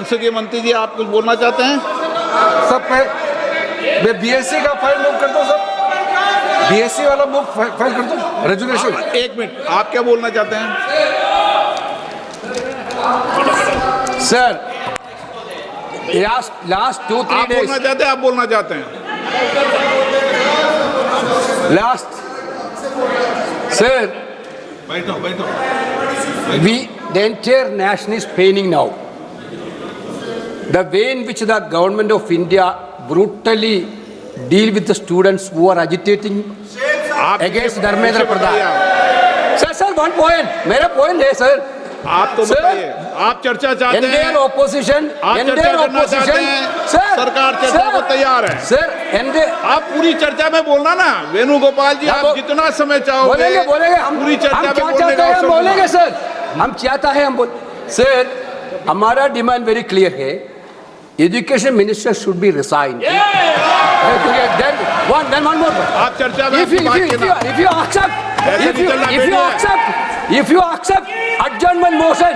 संसदीय मंत्री जी, आप कुछ बोलना चाहते हैं? सब मैं बीएससी का फाइल मूव कर दूं सर, बीएससी वाला मूव फाइल कर दूं, रेजुलेशन। एक मिनट, आप क्या बोलना चाहते हैं? सर, लास्ट 2-3 आप days, बोलना चाहते हैं? आप बोलना चाहते हैं? last, sir, the entire nation is paining now. The way in which the government of India brutally deal with the students who are agitating against Dharmendra Pradhan. Sir, one point. मेरा point है sir. आप तो बताइए, आप चर्चा चाहते हैं? Indian opposition, आप चर्चा करना चाहते हैं? सरकार चर्चा को तैयार है। सर, आप पूरी चर्चा में बोलना ना, वेणुगोपाल जी, आप जितना समय चाहोगे बोलेंगे हम पूरी चर्चा में क्या बोलने चाहते का हैं हम अवसर बोलेंगे सर, हम चाहता है हम बोल। सर, हमारा डिमांड वेरी क्लियर है, education minister should be resign. Then one more. आप चर्चा में if you accept adjournment motion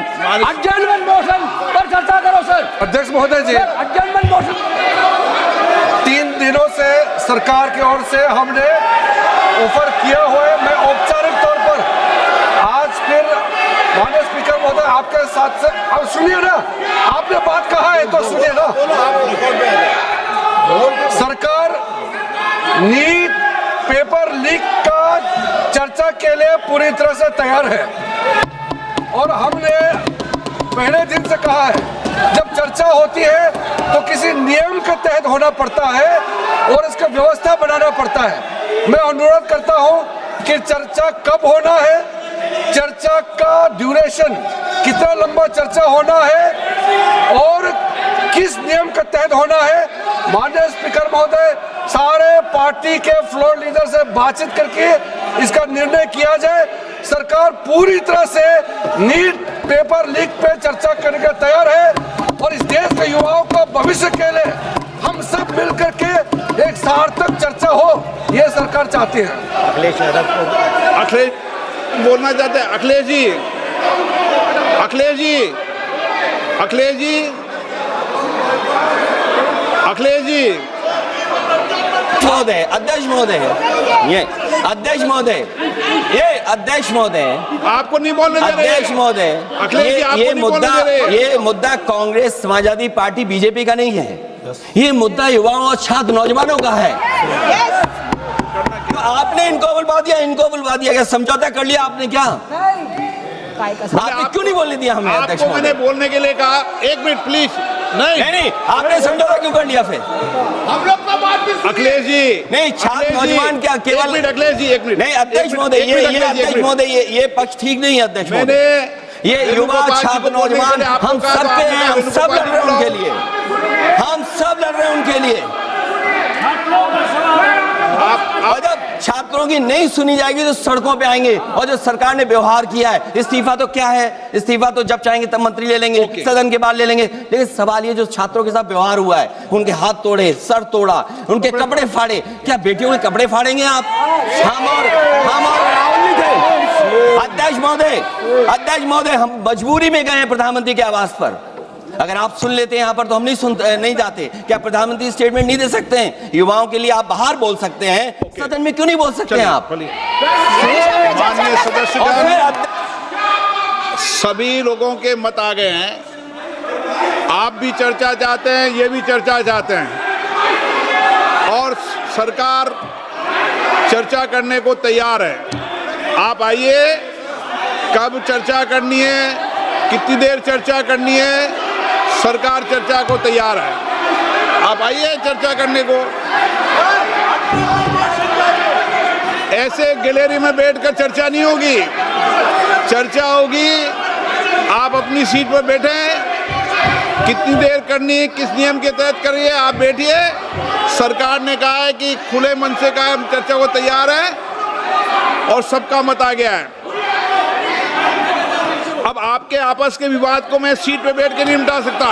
पर चर्चा करो सर। अध्यक्ष महोदय जी, adjournment motion 3 दिनों से सरकार की ओर से हमने ऑफर किया हुआ है। मैं औपचारिक तौर पर आज फिर माननीय स्पीकर महोदय आपके साथ से, अब सुनिए ना, आपने बात कहा है तो सुनिए ना। सरकार नीट पेपर लीक का चर्चा के लिए पूरी तरह से तैयार है और हमने पहले दिन से कहा है, जब चर्चा होती है तो किसी नियम के तहत होना पड़ता है और इसका व्यवस्था बनाना पड़ता है। मैं अनुरोध करता हूं कि चर्चा कब होना है, चर्चा का ड्यूरेशन, कितना लंबा चर्चा होना है और किस नियम के तहत होना है, माननीय स्पीकर महोदय सारे पार्टी के फ्लोर लीडर से बातचीत करके इसका निर्णय किया जाए। सरकार पूरी तरह से नीट पेपर लीक पे चर्चा करने के तैयार है और इस देश के युवाओं का भविष्य के लिए हम सब मिलकर के एक सार्थक चर्चा हो, ये सरकार चाहती है। अखिलेश बोलना चाहते हैं? अखिलेश जी, अखिलेश जी, अखिलेश जी, अखिलेश जी, महोदय, अध्यक्ष महोदय, ये अध्यक्ष महोदय, ये अध्यक्ष महोदय, आपको नहीं बोलने दे रहे। अध्यक्ष महोदय, अखिलेश जी, आपको नहीं बोलने दे रहे। ये मुद्दा कांग्रेस समाजवादी पार्टी बीजेपी का नहीं है, ये मुद्दा युवाओं और छात्र नौजवानों का है। आपने इनको बुलवा दिया, क्या समझौता कर लिया आपने? क्या आपने क्यों नहीं बोलने दिया हमें? अध्यक्ष आपको मैंने बोलने के लिए कहा, एक मिनट प्लीज। नहीं, आपने समझौता क्यों कर लिया फिर? हम लोग का बात भी अखिलेश जी, नहीं, छात्र नौजवान क्या केवल? एक मिनट अखिलेश जी, एक मिनट। नहीं अध्यक्ष महोदय, ये अध्यक्ष महोदय, ये पक्ष ठीक नहीं है अध्यक्ष महोदय। ये युवा छात्र नौजवान हम सब के हैं, हम सब लड़ रहे हैं उनके लिए, हम सब लड़ रहे हैं उनके लिए। और जब छात्रों की नहीं सुनी जाएगी तो सड़कों पे आएंगे। और जो सरकार ने व्यवहार किया है, इस्तीफा तो क्या है, इस्तीफा तो जब चाहेंगे तब मंत्री ले लेंगे, सदन के बाद ले लेंगे। लेकिन सवाल ये, जो छात्रों के साथ व्यवहार हुआ है, उनके हाथ तोड़े, सर तोड़ा, उनके कपड़े फाड़े, क्या बेटियों के कपड़े फाड़ेंगे आप? हम और राहुल जी थे। अध्यक्ष महोदय, हम मजबूरी में गए हैं प्रधानमंत्री के आवास पर। अगर आप सुन लेते हैं यहाँ पर तो हम नहीं जाते। क्या प्रधानमंत्री स्टेटमेंट नहीं दे सकते हैं? युवाओं के लिए आप बाहर बोल सकते हैं, सदन में क्यों नहीं बोल सकते हैं आप? माननीय सदस्यगण, सभी लोगों के मत आ गए हैं। आप भी चर्चा चाहते हैं, ये भी चर्चा चाहते हैं और सरकार चर्चा करने को तैयार है। आप आइए, कब चर्चा करनी है, कितनी देर चर्चा करनी है, सरकार चर्चा को तैयार है। आप आइए चर्चा करने को। ऐसे गैलरी में बैठकर चर्चा नहीं होगी, चर्चा होगी। आप अपनी सीट पर बैठे, कितनी देर करनी है, किस नियम के तहत करिए, आप बैठिए। सरकार ने कहा है कि खुले मन से कहा, हम चर्चा को तैयार है और सबका मत आ गया है। अब आपके आपस के विवाद को मैं सीट पे बैठ के नहीं मिटा सकता।